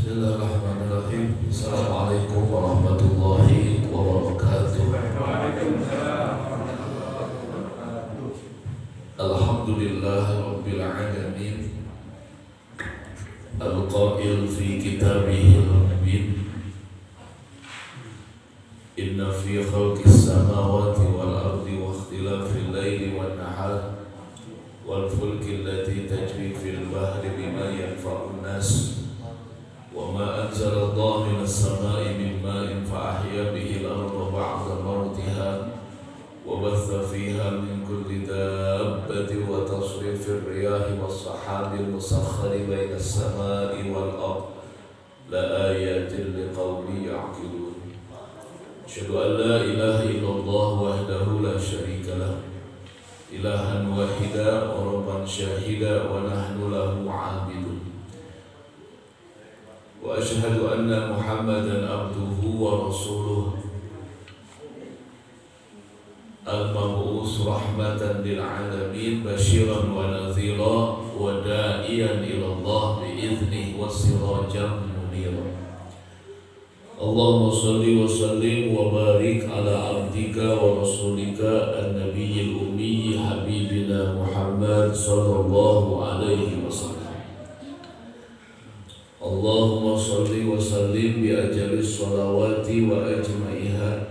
Bismillahirrahmanirrahim. Assalamualaikum warahmatullahi wabarakatuh. Alhamdulillah rabbil alamin. Al-qail fi kitabihil mubin. Inna fi khalqis samawati wal ardi wa ikhtilafil laili wan nahar wal fulki allati tajri fil bahri bima yanfa'un nas wa ma anzala Allah minas samai min ma'in fa ahya bihi al-ardha ba'da mawtiha wa batha fiha min kulli dabbatin wa tasrifir riyahi was sahabil musakhkhari bainas samai wal ardh la ayatin liqaumin ya'qilun. Asyhadu an la ilaha illallah wahdahu la syarika lah ilahan wahida wa rabban syahida wa nahnu lahu 'abidun. Wa asyhadu anna Muhammadan abduhu wa rasuluh al-mab'us rahmatan lil alamin basyiran wa nadhira wa da'iyan ila Allah bi idzni wa sirajan munira. Allahumma salli wa sallim wa barik ala abdika wa rasulika an-nabiyyil ummi habibina Muhammad sallallahu alaihi wasallam. Allahumma salli wa sallim bi ajalis salawati wa ajma'iha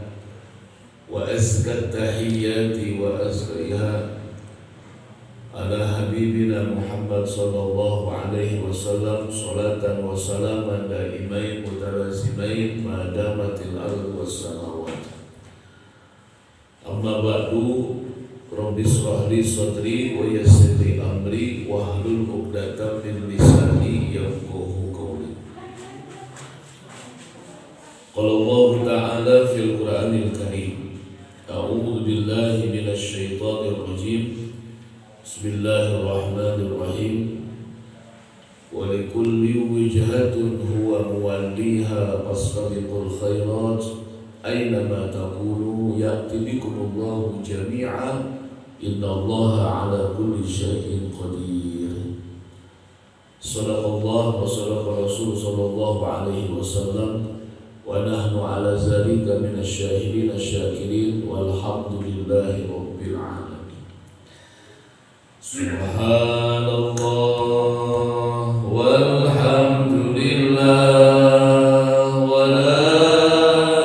wa azkat tahiyyati wa azkaiha ala habibina Muhammad sallallahu alaihi wasallam salatan wa salaman daimain mutalazimain ma damatil ardu was samawat. Amma ba'du, rabbi shrah li sadri wa yassir li amri wahlul 'uqdatam min lisani yafqahu. Qala Allah Ta'ala fil Qur'anil Karim. A'udzu billahi minasy syaithanir rajim. Bismillahirrahmanirrahim. Wa likulli wijhatun huwa muwalliha fastabiqul khairat aina ma takunu ya'ti bikumullahu jami'a innallaha 'ala kulli syai'in qadir. Shadaqallah wa shadaqa Rasul sallallahu alaihi wasallam. Wa nahnu ala zalika minasy syahidin asy-syakirin walhamdulillahi rabbil alamin. Subhanallah walhamdulillah wa la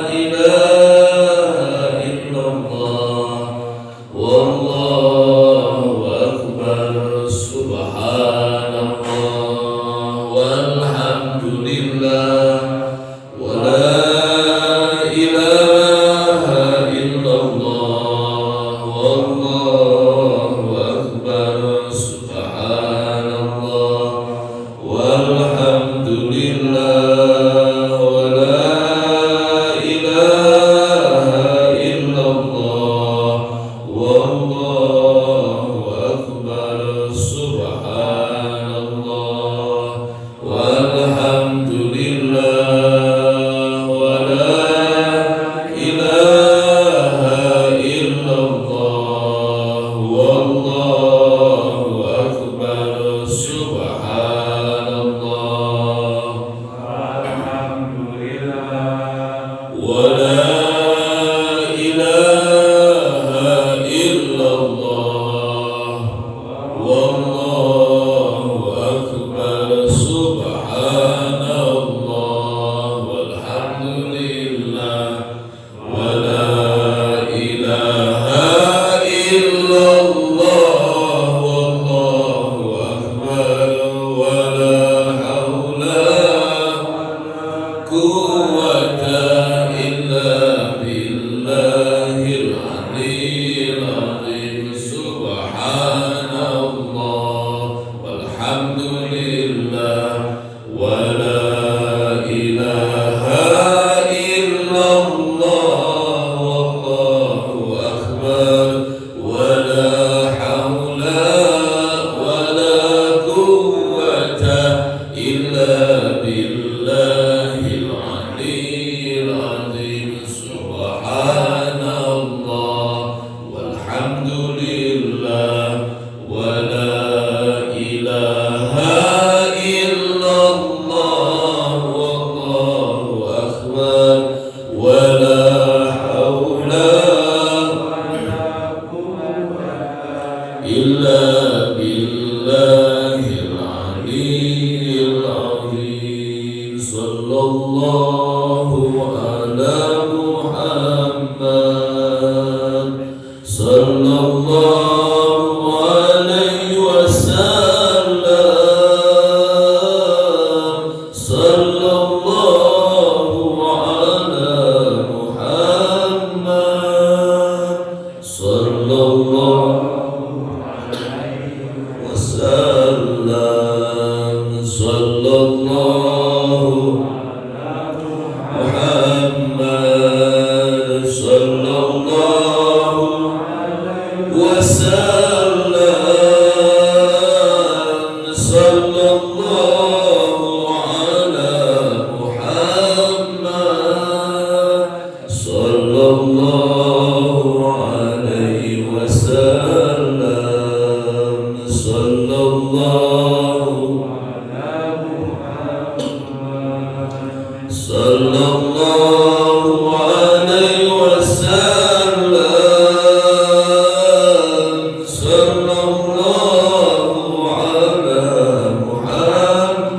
ilaha illallah wallahu akbar. Subhanallah walhamdulillah illallah إلا بالله العلي العظيم صلى الله على محمد صلى الله عليه وسلم صلى الله على محمد صلى الله وسلم صلى الله محمد صلى الله وسلم صلى الله على محمد صلى الله عليه وسلم صلى الله صلى الله عليه وسلم صلى الله على محمد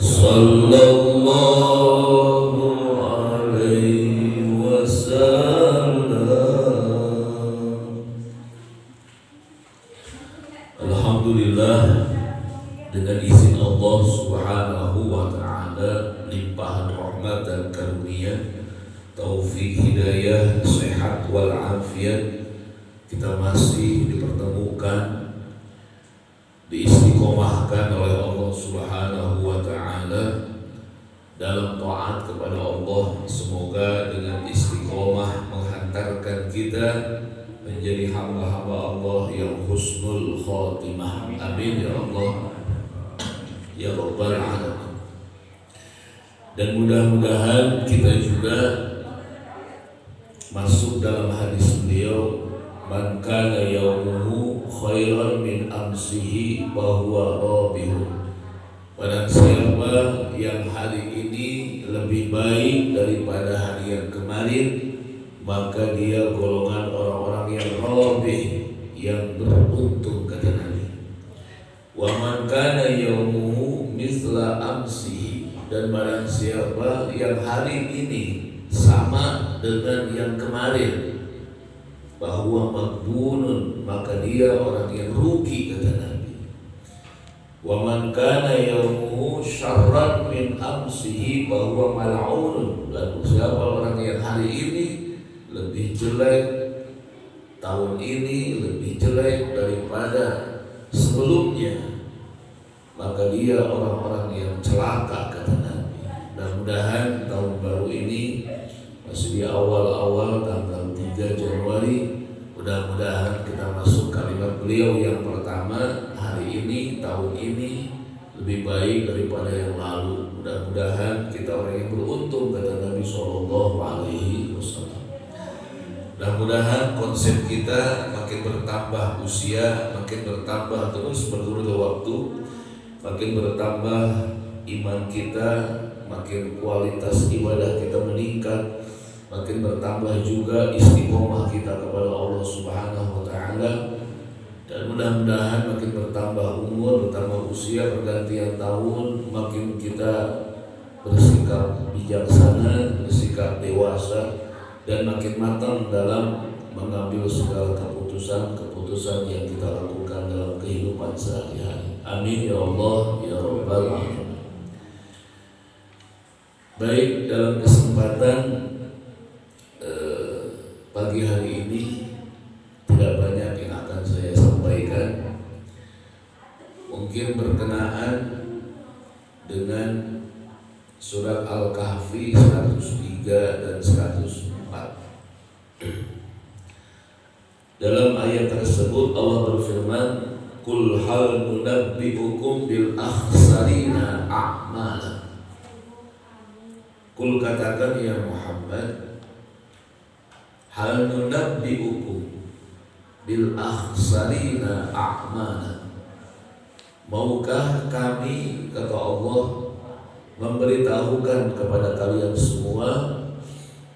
صلى الله عليه وسلم. Alhamdulillah, dengan izin Allah Subhanahu wa Ta'ala, limpahan rahmat dan karunia, taufik hidayah, sehat wal afiat, kita masih dipertemukan, diistiqomahkan oleh Allah Subhanahu wa Ta'ala dalam taat kepada Allah. Semoga dengan istiqomah menghantarkan kita menjadi hamba-hamba Allah yang husnul khatimah. Amin ya Allah ya Rabbal Alamin. Dan mudah-mudahan kita juga masuk dalam hadis beliau, man kana yaumuhu khairan min amsihi bahwa rabihun. Barang siapa yang hari ini lebih baik daripada hari yang kemarin, maka dia golongan orang-orang yang rabih, yang beruntung, kata Nabi. Wa man kana yaumuhu misla amsihi, dan barang siapa yang hari ini sama dengan yang kemarin, bahwa maghbunun, maka dia orang yang rugi, kata Nabi. Wa man kana yaumuhu syarran min amsihi bahwa mal'unun, dan siapa orang yang hari ini lebih jelek, tahun ini lebih jelek daripada sebelumnya, maka dia orang-orang yang celaka, kata Nabi. Mudah-mudahan tahun baru ini masih di awal-awal tanggal 3 Januari, mudah-mudahan kita masuk kalimat beliau yang pertama, hari ini, tahun ini lebih baik daripada yang lalu. Mudah-mudahan kita orang yang beruntung, kata Nabi SAW. Mudah-mudahan konsep kita makin bertambah usia, makin bertambah terus berurut waktu, makin bertambah iman kita, makin kualitas ibadah kita meningkat, makin bertambah juga istiqomah kita kepada Allah Subhanahu wa Ta'ala. Dan mudah-mudahan makin bertambah umur, bertambah usia, pergantian tahun, makin kita bersikap bijaksana, bersikap dewasa, dan makin matang dalam mengambil segala keputusan yang kita lakukan dalam kehidupan sehari-hari. Amin ya Allah ya Rabbal Alamin. Baik, dalam kesempatan pagi hari ini tidak banyak yang akan saya sampaikan. Mungkin berkenaan dengan surat Al-Kahfi 103 dan 104. Dalam ayat tersebut Allah berfirman, Qul hal nunabbi'ukum bil akhsarina a'mala. Qul, katakan ya Muhammad, hal nunabbi'ukum bil akhsarina a'mala. Maukah kami, kata Allah, memberitahukan kepada kalian semua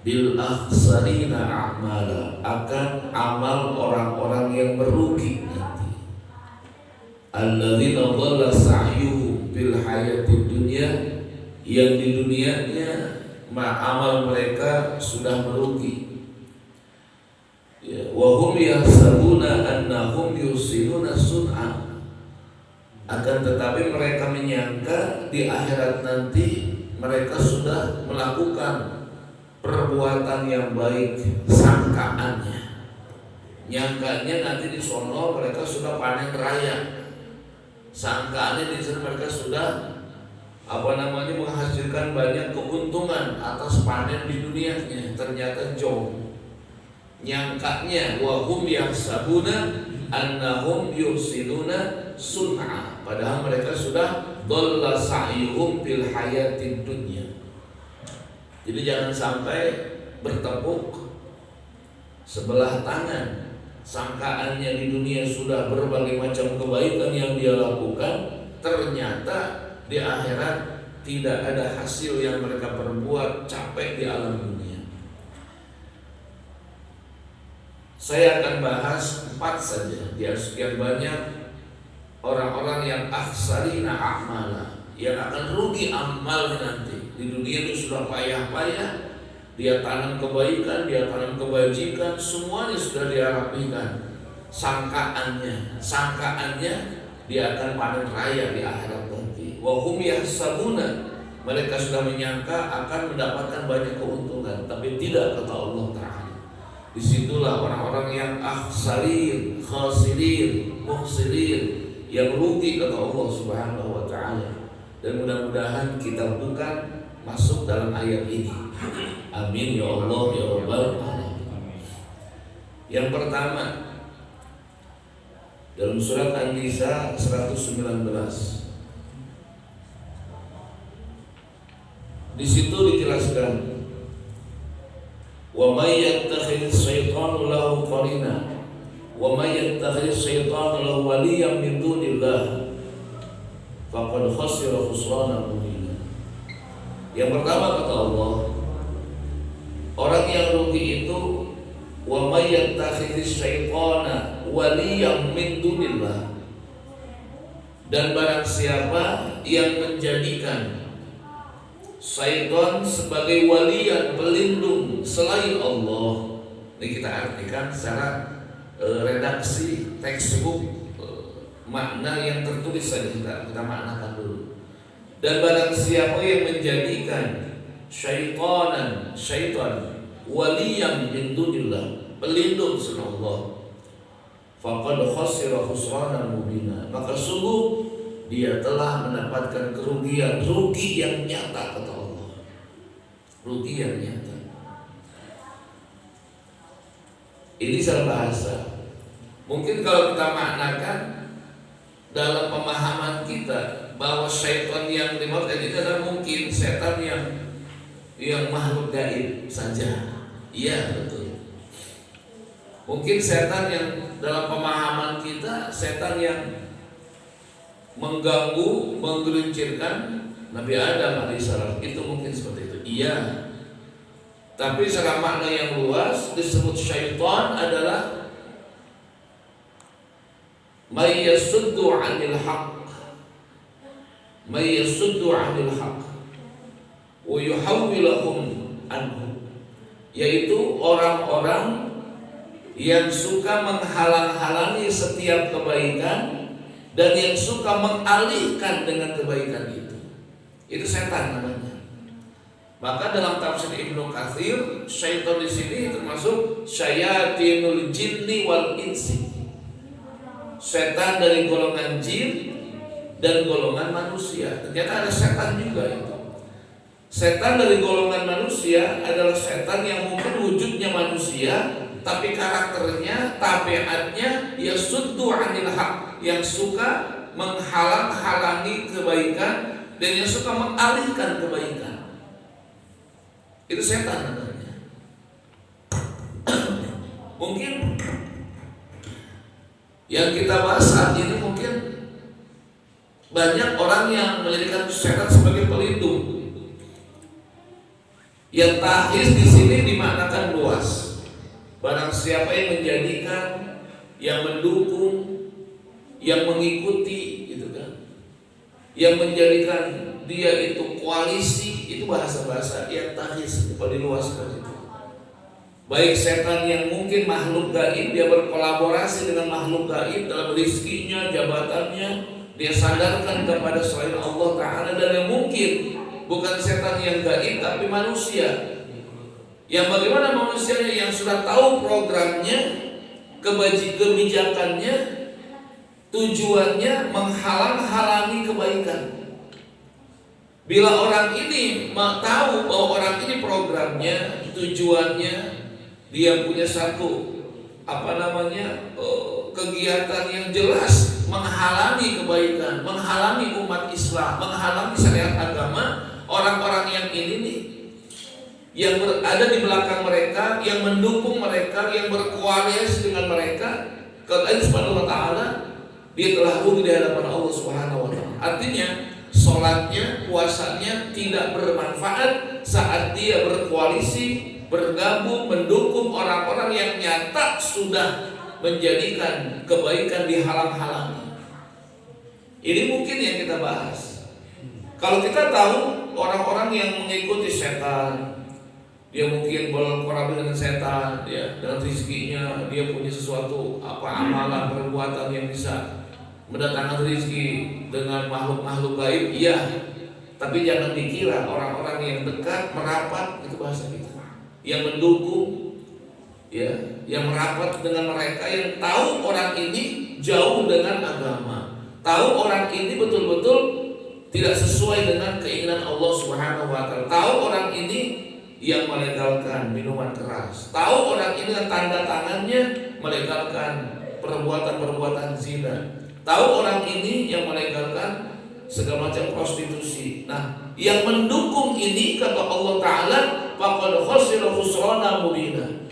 bil akhsarina a'mala, akan amal orang-orang yang merugi nanti. Alladzina dhalla sa'yuhum bil hayatid dunya, yang di dunianya amal mereka sudah merugi. Ya, wa hum yahsabuna annahum yusinuna sun'a, akan tetapi mereka menyangka di akhirat nanti mereka sudah melakukan perbuatan yang baik, sangkaannya, nyangkanya nanti di sono mereka sudah panen raya, sangkaannya di sana mereka sudah menghasilkan banyak keuntungan atas panen di dunianya. Ternyata jauh, nyangkanya wahum yahsabuna annahum yusinuna sun'a, padahal mereka sudah dhalla sa'yuhum fil hayatid dunya. Jadi jangan sampai bertepuk sebelah tangan, sangkaannya di dunia sudah berbagai macam kebaikan yang dia lakukan, ternyata di akhirat tidak ada hasil yang mereka perbuat, capek di alam dunia. Saya akan bahas 4 saja di sekian banyak orang-orang yang akhsarina a'mala, yang akan rugi amalnya nanti. Di dunia itu sudah payah-payah, dia tanam kebaikan, dia tanam kebajikan, semuanya sudah dia rapikan. Sangkaannya dia akan panen raya di akhirat nanti. Wa hum yahsabuna, mereka sudah menyangka akan mendapatkan banyak keuntungan, tapi tidak, kata Allah Ta'ala. Disitulah orang-orang yang akhsarin, khasirin, mukhsirin, yang rugi, kata Allah Subhanahu wa Ta'ala. Dan mudah-mudahan kita bukan masuk dalam ayat ini. Amin ya Allah ya Rabbal alamin. Yang pertama, dalam surat An-Nisa 119, di situ dijelaskan, wa may yattakhidz syaitanu lahu qarina wa may yattakhidz syaitanu lahu waliyyan min dunillah faqad khasira khusranan mubina. Yang pertama, kata Allah, orang yang rugi itu wa may yattakhidz syaitana waliyyan min dunillah, dan barang siapa yang menjadikan syaitan sebagai walian, pelindung selain Allah. Ini kita artikan secara redaksi textbook, makna yang tertulis saja kita maknakan dulu. Dan barang siapa yang menjadikan syaitan waliyan min dunillah, pelindung selain Allah, faqad khasira khusranan mubina, maka sungguh dia telah mendapatkan kerugian, rugi yang nyata, kata Allah. Rugi yang nyata. Ini salah bahasa. Mungkin kalau kita maknakan dalam pemahaman kita bahwa syaitan yang dimaksud ini adalah mungkin setan yang makhluk gaib saja. Iya, betul. Mungkin setan yang dalam pemahaman kita, setan yang mengganggu, menggelincirkan Nabi Adam alaihissalam, itu mungkin seperti itu. Iya. Tapi secara makna yang luas disebut syaitan adalah may yasuddu 'anil haqq, may yasuddu 'anil haqq wa yuhawwilahum anhu, yaitu orang-orang yang suka menghalang-halangi setiap kebaikan dan yang suka mengalihkan dengan kebaikan itu. Itu setan namanya. Maka dalam tafsir Ibnu Katsir, syaitan di sini termasuk syayatinul jinni wal insi. Setan dari golongan jin dan golongan manusia. Ternyata ada setan juga itu. Setan dari golongan manusia adalah setan yang mungkin wujudnya manusia, tapi karakternya, tabiatnya yasuddu 'anil haq, yang suka menghalang-halangi kebaikan dan yang suka mengalihkan kebaikan. Itu setan namanya. Mungkin yang kita bahas saat ini mungkin banyak orang yang menjadikan setan sebagai pelindung. Yang tahis di sini dimaknakan luas. Barang siapa yang menjadikan, yang mendukung, yang mengikuti, gitu kan, yang menjadikan dia itu koalisi, itu bahasa-bahasa yang tahis, itu diluaskan itu. Baik setan yang mungkin makhluk gaib, dia berkolaborasi dengan makhluk gaib dalam rizkinya, jabatannya, dia sandarkan kepada selain Allah Ta'ala. Dan yang mungkin bukan setan yang gaib tapi manusia, yang bagaimana manusianya yang sudah tahu programnya, kebijakannya, tujuannya menghalang-halangi kebaikan. Bila orang ini tahu bahwa orang ini programnya, tujuannya, dia punya satu kegiatan yang jelas menghalangi kebaikan, menghalangi umat Islam, menghalangi syariat agama, orang-orang yang ini nih, yang berada di belakang mereka, yang mendukung mereka, yang berkoalisi dengan mereka, kata Allah Subhanahu wa taala, dia telah rugi di hadapan Allah Subhanahu wa taala. Artinya, salatnya, puasanya tidak bermanfaat saat dia berkoalisi, bergabung, mendukung orang-orang yang nyata sudah menjadikan kebaikan dihalang-halangi. Ini mungkin yang kita bahas. Kalau kita tahu orang-orang yang mengikuti setan, dia mungkin berkorban dengan setan, ya, dengan rezekinya, dia punya sesuatu amalan, perbuatan yang bisa mendatangkan rezeki dengan makhluk-makhluk gaib, iya. Tapi jangan dikira orang-orang yang dekat, merapat, itu bahasa kita, yang mendukung, ya, yang merapat dengan mereka, yang tahu orang ini jauh dengan agama, tahu orang ini betul-betul tidak sesuai dengan keinginan Allah Subhanahu wa taala, tahu orang ini yang melegalkan minuman keras, tahu orang ini dengan tanda tangannya melegalkan perbuatan-perbuatan zina, tahu orang ini yang melegalkan segala macam prostitusi. Nah, yang mendukung ini, kata Allah Ta'ala, faqad khasira khusrana mubina.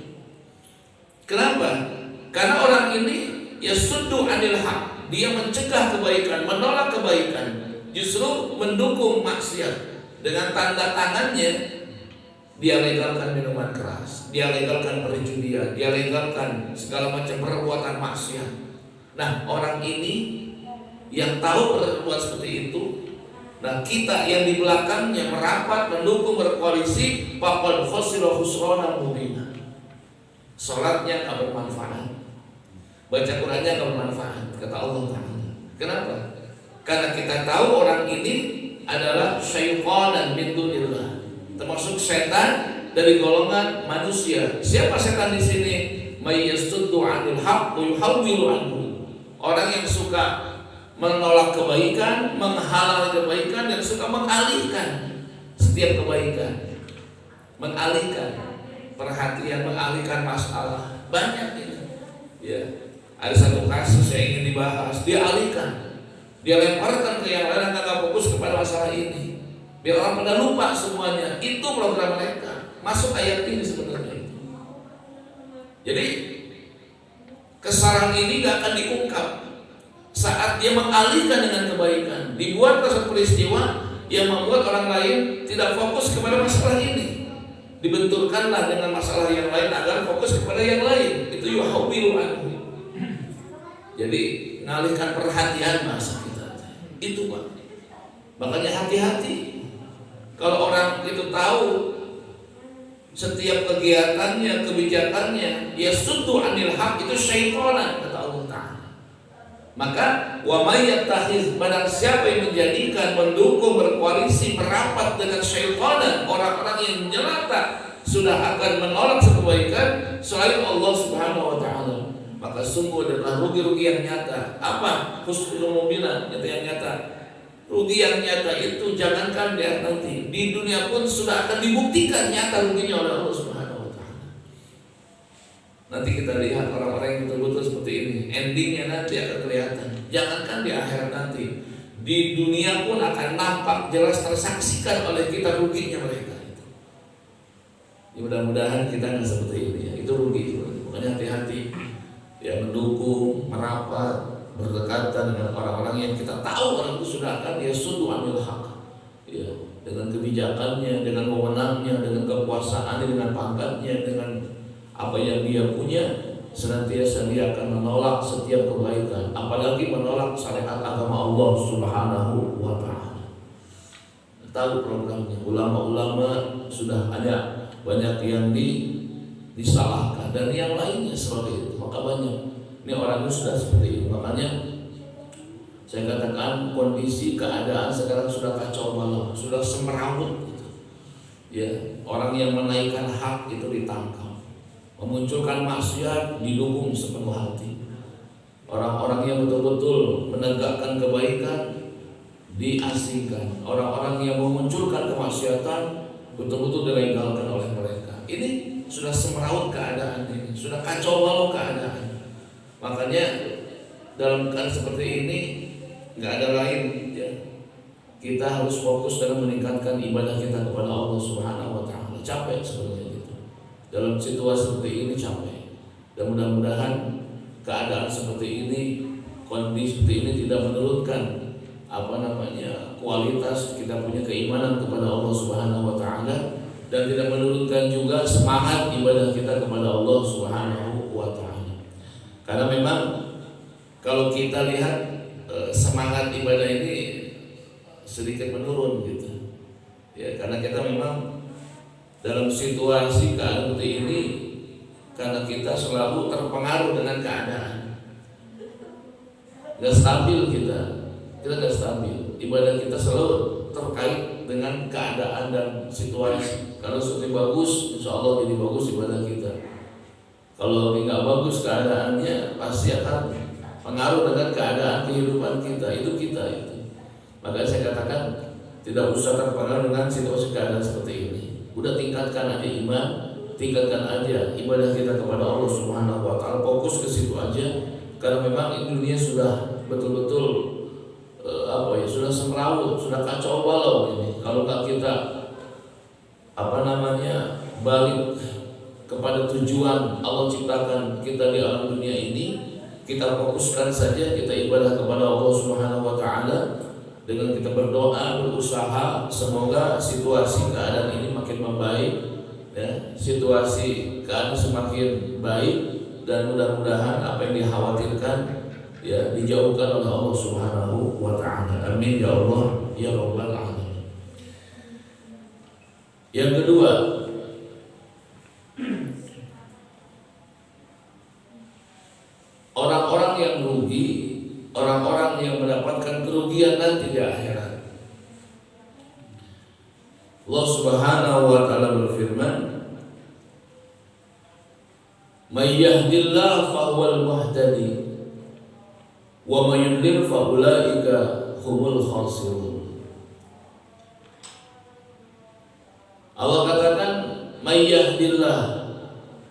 Kenapa? Karena orang ini yasuddu anil haq, dia mencegah kebaikan, menolak kebaikan, justru mendukung maksiat. Dengan tanda tangannya dia legalkan minuman keras, dia legalkan perjudian, dia legalkan segala macam perbuatan maksiat. Nah, orang ini yang tahu berbuat seperti itu, nah kita yang di belakangnya merapat, mendukung, berkoalisi, faqad khasira khusrana mubina. Salatnya enggak bermanfaat, baca Qur'annya enggak bermanfaat, kata Allah Ta'ala. Kenapa? Karena kita tahu orang ini adalah syaitanan min dunillah, termasuk setan dari golongan manusia. Siapa setan di sini? May yasuddu 'anil haqq wa yuhawwilu anhu. Orang yang suka menolak kebaikan, menghalang kebaikan, dan suka mengalihkan setiap kebaikan, mengalihkan perhatian, mengalihkan masalah. Banyak ini. Ya, ada satu kasus yang ingin dibahas, dia alihkan, dia lemparkan ke yang lain, nggak fokus kepada masalah ini, biar orang pada lupa semuanya. Itu program mereka. Masuk ayat ini sebenarnya. Jadi kesalahan ini nggak akan diungkap saat dia mengalihkan dengan kebaikan. Dibuat satu peristiwa yang membuat orang lain tidak fokus kepada masalah ini, dibenturkanlah dengan masalah yang lain agar fokus kepada yang lain. Itu yuhawwilu anhu. Jadi mengalihkan perhatian masa kita. Itu Pak. Makanya hati-hati kalau orang itu tahu setiap kegiatannya, kebijakannya, ya suddu anil haq, itu syaitanan, kata Allah Ta'ala. Maka wa may yattakhiz, barang siapa yang menjadikan, mendukung, berkoalisi, merapat dengan syaitanan, orang-orang yang nyata sudah akan menolak kebaikan selain Allah Subhanahu wa taala, maka sungguh adalah rugi-rugi yang nyata. Apa? Husnul mubina, yang nyata. Rugi yang nyata itu jangankan di nanti, di dunia pun sudah akan dibuktikan nyata ruginya oleh Allah Subhanahu wa taala. Nanti kita lihat orang-orang yang betul-betul seperti ini, endingnya nanti akan kelihatan. Jangankan di akhirat nanti, di dunia pun akan nampak jelas tersaksikan oleh kita ruginya mereka. Ya, mudah-mudahan kita nggak seperti ini ya. Itu rugi. Makanya hati-hati ya, mendukung, merapat, berdekatan dengan orang-orang yang kita tahu orang itu sudah akan dia sudu ambil hak, ya, dengan kebijakannya, dengan wewenangnya, dengan kekuasaannya, dengan pangkatnya, dengan apa yang dia punya, senantiasa dia akan menolak setiap kebaikan, apalagi menolak syariat agama Allah Subhanahu wa Ta'ala. Tahu programnya, ulama-ulama sudah ada banyak yang disalahkan dan yang lainnya seperti itu. Maka banyak ini orangnya sudah seperti itu. Makanya saya katakan kondisi keadaan sekarang sudah kacau balau, sudah semerawut gitu. Ya, orang yang menaikkan hak itu ditangkap, memunculkan maksiat didukung sepenuh hati. Orang-orang yang betul-betul menegakkan kebaikan diasingkan. Orang-orang yang memunculkan kemaksiatan betul-betul dilegalkan oleh mereka. Ini sudah semerawut keadaan ini, sudah kacau balau keadaan. Makanya dalam keadaan seperti ini nggak ada lain ya. Kita harus fokus dalam meningkatkan ibadah kita kepada Allah Subhanahu wa Ta'ala. Capek sebenarnya gitu. Dalam situasi seperti ini capek. Dan mudah-mudahan keadaan seperti ini, kondisi seperti ini tidak menurunkan kualitas kita punya keimanan kepada Allah Subhanahu wa Ta'ala, dan tidak menurunkan juga semangat ibadah kita kepada Allah Subhanahu wa Ta'ala. Karena memang kalau kita lihat semangat ibadah ini sedikit menurun gitu ya, karena kita memang dalam situasi keadaan seperti ini, karena kita selalu terpengaruh dengan keadaan, nggak stabil kita nggak stabil, ibadah kita selalu terkait dengan keadaan dan situasi. Kalau sudah bagus, insya Allah jadi bagus ibadah kita. Kalau nggak bagus keadaannya, pasti akan pengaruh dengan keadaan kehidupan kita, itu. Maka saya katakan tidak usah terpengaruh dengan situasi keadaan seperti ini. Udah tingkatkan aja iman, tingkatkan aja ibadah kita kepada Allah Subhanahu wa Ta'ala, fokus ke situ aja. Karena memang dunia sudah betul-betul sudah semerawut, sudah kacau balau ini. Kalau nggak kita balik kepada tujuan Allah ciptakan kita di alam dunia ini, kita fokuskan saja kita ibadah kepada Allah Subhanahu wa Ta'ala dengan kita berdoa, berusaha semoga situasi keadaan ini makin membaik ya, situasi keadaan semakin baik, dan mudah-mudahan apa yang dikhawatirkan ya dijauhkan oleh Allah Subhanahu wa Ta'ala. Amin ya Allah ya Rabbal Alamin. Yang kedua, orang-orang yang rugi, orang-orang yang mendapatkan kerugian nanti di akhirat. Allah Subhanahu wa Ta'ala berfirman, "May yahdillahu fahuwal muhtadi wa may yudlil fa ulaika humul khasirun." Allah katakan, "May yahdillah",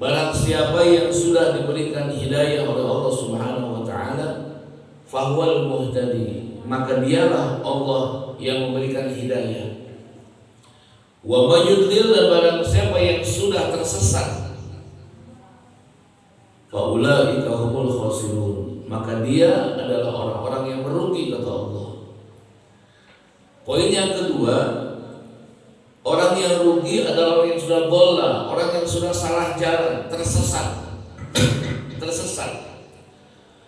barang siapa yang sudah diberikan hidayah oleh Allah Subhanahu wa Ta'ala, fahuwal muhtadi, maka dialah Allah yang memberikan hidayah. Wa may yudlil, dan barang siapa yang sudah tersesat, fa ulaika humul khasirun, maka dia adalah orang-orang yang merugi, kata Allah. Poin yang kedua, orang yang rugi adalah orang yang sudah bola, orang yang sudah salah jalan, tersesat.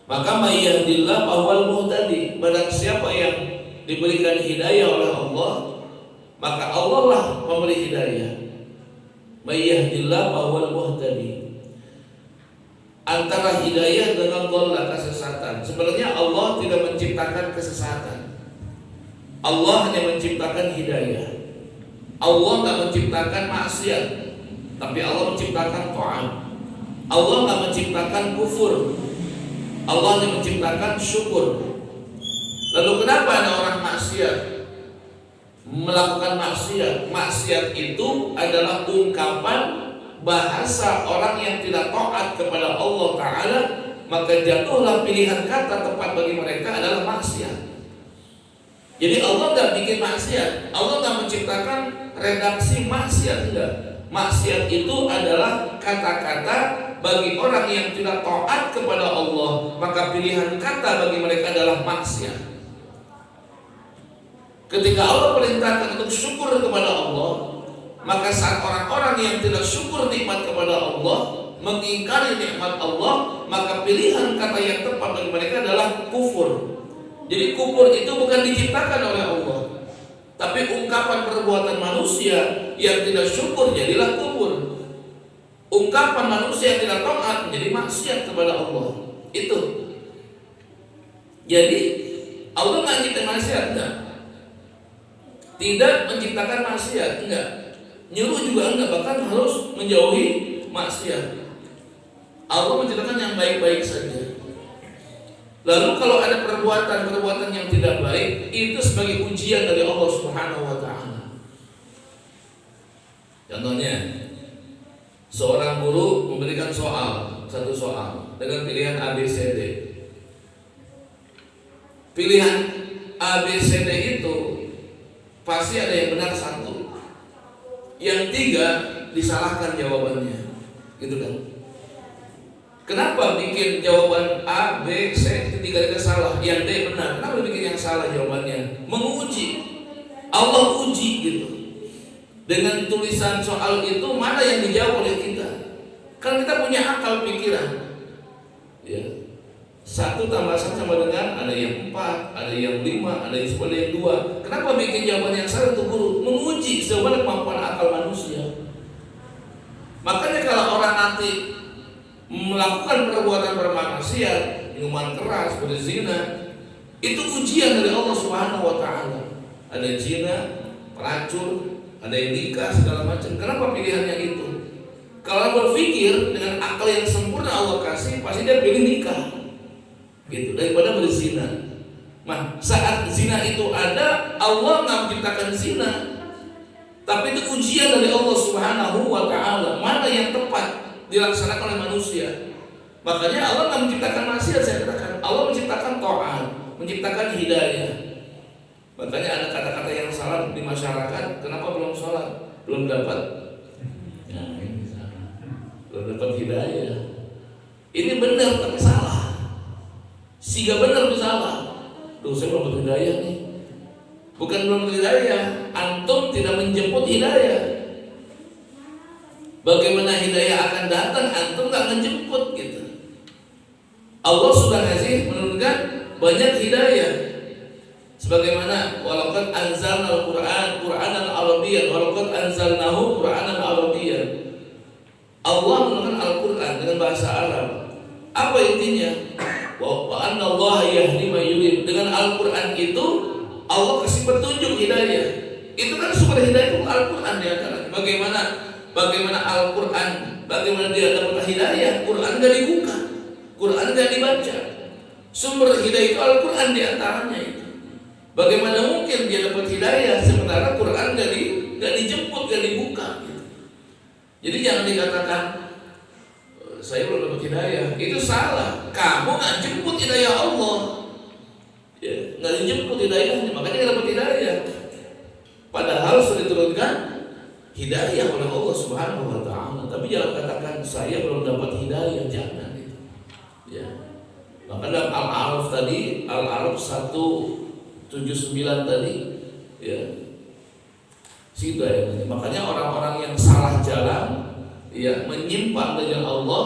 Maka may yahdillah fahuwal muhtadi, barang siapa yang diberikan hidayah oleh Allah, maka Allah lah memberi hidayah. May yahdillah fahuwal muhtadi. Antara hidayah dengan bola, kesesatan, sebenarnya Allah tidak menciptakan kesesatan. Allah hanya menciptakan hidayah. Allah tak menciptakan maksiat, tapi Allah menciptakan taat. Allah tak menciptakan kufur, Allah hanya menciptakan syukur. Lalu kenapa ada orang maksiat, melakukan maksiat? Maksiat itu adalah ungkapan bahasa orang yang tidak taat kepada Allah Ta'ala, maka jatuhlah pilihan kata tepat bagi mereka adalah maksiat. Jadi Allah tidak bikin maksiat, Allah tidak menciptakan redaksi maksiat, enggak. Maksiat itu adalah kata-kata bagi orang yang tidak taat kepada Allah, maka pilihan kata bagi mereka adalah maksiat. Ketika Allah perintahkan untuk syukur kepada Allah, maka saat orang-orang yang tidak syukur nikmat kepada Allah, mengingkari nikmat Allah, maka pilihan kata yang tepat bagi mereka adalah kufur. Jadi kufur itu bukan diciptakan oleh Allah, tapi ungkapan perbuatan manusia yang tidak syukur jadilah kufur. Ungkapan manusia yang tidak taat menjadi maksiat kepada Allah. Itu. Jadi Allah nggak menciptakan maksiat, enggak. Tidak menciptakan maksiat, enggak. Nyuruh juga enggak, bahkan harus menjauhi maksiat. Allah menciptakan yang baik-baik saja. Lalu kalau ada perbuatan-perbuatan yang tidak baik, itu sebagai ujian dari Allah Subhanahu wa taala. Contohnya, seorang guru memberikan satu soal dengan pilihan A, B, C, D. Pilihan A, B, C, D itu pasti ada yang benar satu, yang tiga disalahkan jawabannya, gitu kan? Kenapa bikin jawaban A, B, C itu tiga salah, yang D benar? Kenapa bikin yang salah jawabannya? Menguji, Allah uji gitu. Dengan tulisan soal itu mana yang dijawab oleh kita? Kan kita punya akal pikiran. Ya. 1 tambah 1 sama dengan ada yang 4, ada yang 5, ada yang 10, ada yang 2. Kenapa bikin jawaban yang salah itu guru? Menguji sebenarnya kemampuan akal manusia. Makanya kalau orang nanti melakukan perbuatan bermaksiat, minuman keras, berzina, itu ujian dari Allah Subhanahu wa taala. Ada zina, pelacur, ada yang nikah segala macam. Kenapa pilihannya itu? Kalau berpikir dengan akal yang sempurna Allah kasih, pasti dia pilih nikah, gitu, daripada berzina. Nah, saat zina itu ada, Allah nggak menciptakan zina, tapi itu ujian dari Allah Subhanahu wa taala. Mana yang tepat dilaksanakan oleh manusia. Makanya Allah nggak menciptakan maksiat, saya katakan. Allah menciptakan taat, menciptakan hidayah. Makanya ada kata-kata yang salah di masyarakat. Kenapa belum sholat? Belum dapat. Ya, ini salah. Belum dapat hidayah. Ini benar tapi salah. Siga benar tapi salah. Duh, saya belum dapat hidayah nih. Bukan belum dapat hidayah, antum tidak menjemput hidayah. Bagaimana hidayah akan datang, antum nggak menjemput gitu. Allah sudah ngasih menurunkan banyak hidayah. Sebagaimana walaqad anzalna al-Qur'an Qur'anan Arabiyyan, walaqad anzalnahu Qur'anan Arabiyyan. Allah menurunkan Al-Qur'an dengan bahasa Arab. Apa intinya? Wa anna Allah yahdi man yurid. Dengan Al-Qur'an itu Allah kasih petunjuk hidayah. Itu kan sumber hidayah itu Al-Qur'an di antara. Bagaimana Al-Quran, bagaimana dia dapat hidayah? Quran gak dibuka, Quran gak dibaca. Sumber hidayah itu Al-Quran di antaranya itu. Bagaimana mungkin dia dapat hidayah sementara Quran gak dijemput, gak dibuka gitu. Jadi jangan dikatakan saya belum dapat hidayah, itu salah. Kamu gak jemput hidayah Allah, ya, gak dijemput hidayahnya, makanya gak dapat hidayah. Padahal sudah diturunkan hidayah oleh Allah Subhanahu wa taala. Tapi jangan katakan saya belum dapat hidayah, jangan itu. Ya. Maka dalam Al-A'raf tadi, Al-A'raf 179 tadi, ya. Situ ayatnya. Makanya orang-orang yang salah jalan, ya, menyimpang dengan Allah,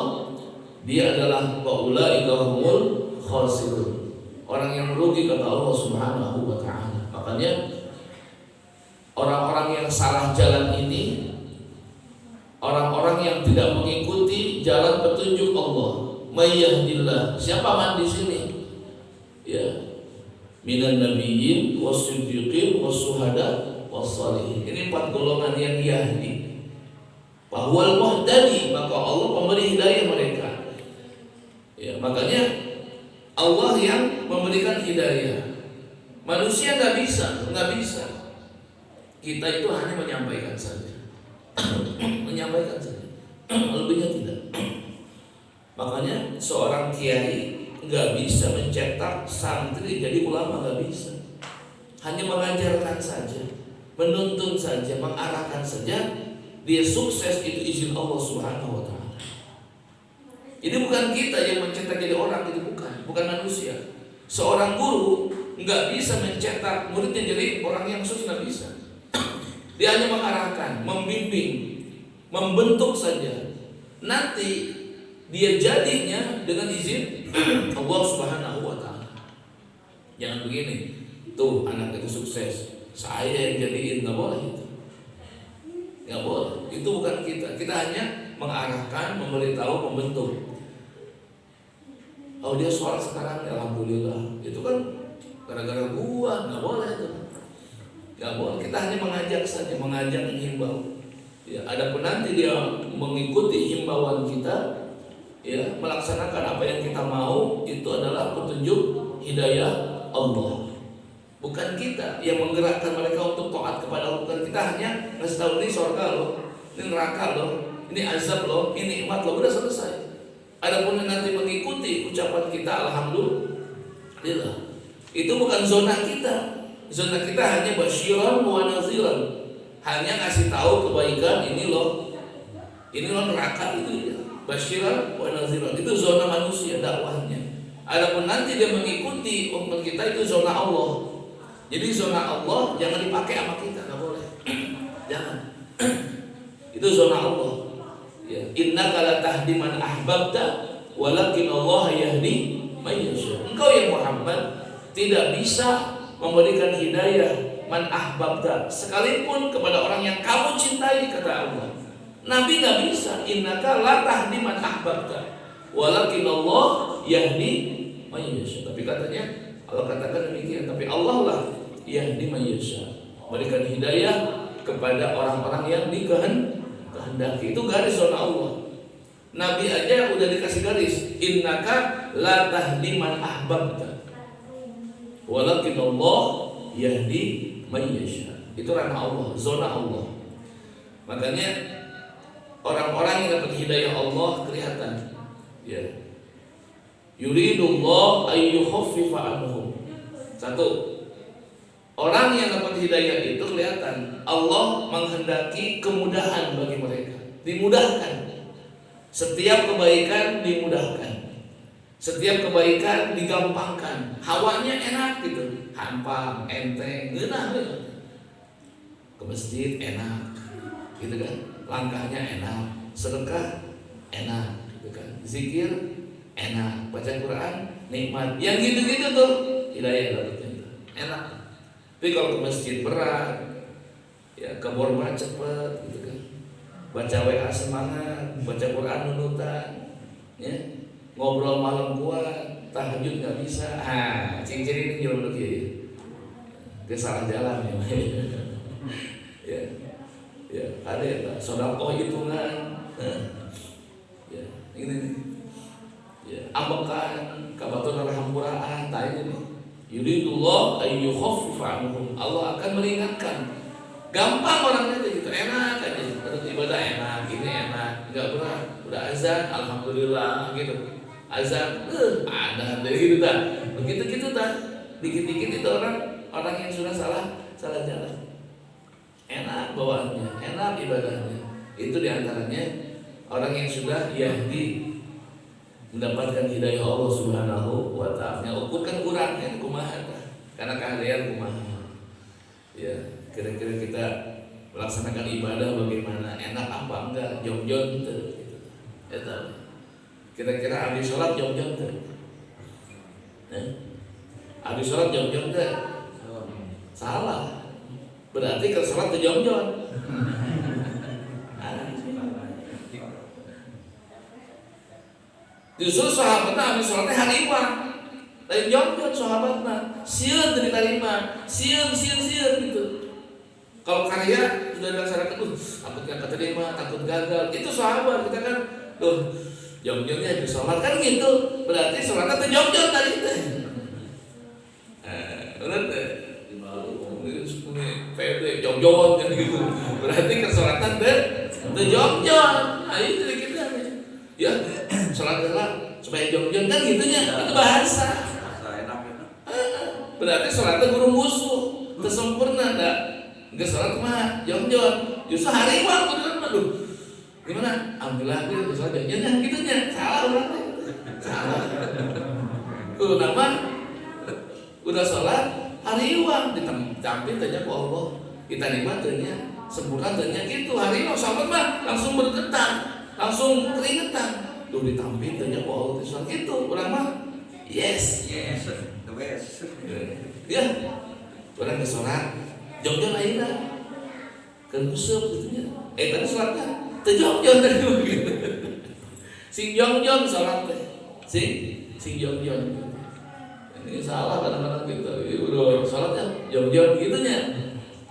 dia adalah ulaika humul khasirun. Orang yang merugi kata Allah Subhanahu wa taala. Makanya orang-orang yang salah jalan ini, orang-orang yang tidak mengikuti jalan petunjuk Allah. Mayyahdillah. Siapa man di sini? Ya, minan nabiyyin was-siddiqin was-syuhada was-shalihin. Ini 4 golongan yang yahdi. Bahwal muhtadi, maka Allah pemberi hidayah mereka. Ya, makanya Allah yang memberikan hidayah. Manusia nggak bisa. Kita itu hanya menyampaikan saja, menyampaikan saja, lebihnya tidak. Makanya seorang kiai nggak bisa mencetak santri jadi ulama, nggak bisa. Hanya mengajarkan saja, menuntun saja, mengarahkan saja. Dia sukses itu izin Allah Subhanahu wa taala. Ini bukan kita yang mencetak jadi orang, itu bukan manusia. Seorang guru nggak bisa mencetak muridnya jadi orang yang sukses, nggak bisa. Dia hanya mengarahkan, membimbing, membentuk saja. Nanti dia jadinya dengan izin Allah Subhanahu wa Ta'ala. Jangan begini, tuh anak itu sukses, saya yang jadiin, nggak boleh itu. Nggak boleh. Itu bukan kita. Kita hanya mengarahkan, memberitahu, membentuk. Oh dia sholat sekarang, alhamdulillah. Itu kan gara-gara gua, nggak boleh itu. Nggak boleh. Kita hanya mengajak saja, mengajak, menghimbau. Ya, adapun nanti dia mengikuti himbauan kita, ya, melaksanakan apa yang kita mau, itu adalah petunjuk hidayah Allah. Bukan kita yang menggerakkan mereka untuk taat kepada Allah. Bukan, kita hanya ngasih tahu ini surga loh, ini neraka loh, ini azab loh, ini nikmat loh, udah selesai. Adapun nanti mengikuti ucapan kita, alhamdulillah. Itu bukan zona kita. Zona kita hanya basyiran wa naziran. Hanya ngasih tahu kebaikan, ini loh neraka itu ya. Basyiran wa naziran. Itu zona manusia dakwahnya. Adapun nanti dia mengikuti umat kita, itu zona Allah. Jadi zona Allah jangan dipakai sama kita, nggak boleh. Jangan. Itu zona Allah. Ya. Innaka la tahdi man ahbabta, walakin Allah yahdi man yasha. Engkau ya Muhammad tidak bisa memberikan hidayah man ahbabta, sekalipun kepada orang yang kamu cintai, kata Allah. Nabi nggak bisa. Innaka la tahdi man ahbabta, walakin Allah yahdi man yasha. Tapi katanya Allah katakan demikian, tapi Allah lah yahdi man yasha, berikan hidayah kepada orang-orang yang dikehendaki. Itu garis zona Allah. Nabi aja udah dikasih garis, innaka la tahdi man ahbabta, walakin Allah yahdi man yasha. Itu ranah Allah, zona Allah. Makanya orang-orang yang dapat hidayah Allah kelihatan, ya. Yuridullah ayyukhaffifa anhum. Satu, orang yang dapat hidayah itu kelihatan Allah menghendaki kemudahan bagi mereka, dimudahkan. Setiap kebaikan dimudahkan, setiap kebaikan digampangkan, hawanya enak gitu, hampang, enteng, enak gitu. Ke masjid enak, gitu kan, langkahnya enak, sedekah enak, gitu kan, zikir enak, baca Quran nikmat, yang gitu-gitu tuh hidayah dapatnya enak. Tapi kalau ke masjid berat, ya ke borma cepet, gitu kan, baca WA semangat, baca Quran nunutan, ya, ngobrol malam kuat, tahajud nggak bisa, cincin ini jual begini, dia salah jalan ya, ya, ada ya, sodakoh hitungan, ya, ini. Ya, ambekan, kabatun alhamdulillah, tanya nih. Yuridullah ayyukhaffifa anhum. Allah akan meringankan. Gampang orangnya gitu, enak aja. Ibadah enak, ini enak, enggak berat. Udah azan, alhamdulillah gitu. Azan, ada dari gitu dah. Begitu dah. Dikit-dikit itu orang yang sudah salah jalan. Enak bawaannya, enak ibadahnya. Itu diantaranya orang yang sudah yahdi, mendapatkan hidayah Allah Subhanahu wa Ta'ala. Ukurkan kurangnya kumaha, karena keadaan kumaha. Ya, kira-kira kita melaksanakan ibadah bagaimana, enak apa enggak, jom-jom gitu. Eta. Kira-kira abdi sholat jom-jom tuh. Abdi sholat jom-jom tuh. Salah. Berarti kalau sholat tuh jom-jom. Justru sahabatnya abis sholatnya harima, lain jom-jom sahabatnya, sieun diterima, sieun gitu. Kalau karya sudah dilaksanakan, takut nggak keterima, takut gagal, itu sahabat. Kita kan, jom-jomnya habis sholat kan gitu, berarti sholatnya tuh jom-jom tadi teh. Benar teh, ini PD jom-jom kan gitu, berarti kesolatan tuh jom-jom. Nah itu kita nih, ya. Sholat supaya jom-jom kan gitunya, itu bahasa. Berarti sholatnya guru musuh, tersempurna enggak? Enggak sholat mah jom-jom. Justru hari waktu kan, aduh, gimana? Alhamdulillah dia sholat jom-jom gitunya, salah berarti. Salah. Nama Udah sholat hariwang ditampil tanya ku Allah. Kita nikmat tanya sempurna tanya gitu hariwang sahabat mah langsung bergetar, langsung keringetan. Tuh ditampil tanya ku Allah sholat gitu urang mah yes the best. Ya, urang ke sholat jong-jong ayeuna kan kuseup gitu nya. Tadi sholatnya teu jong-jong tadi begitu. Sing jong-jong sholat teh. Sing jong-jong. Ini salah kadang-kadang kita udah sholatnya jauh-jauh gitunya.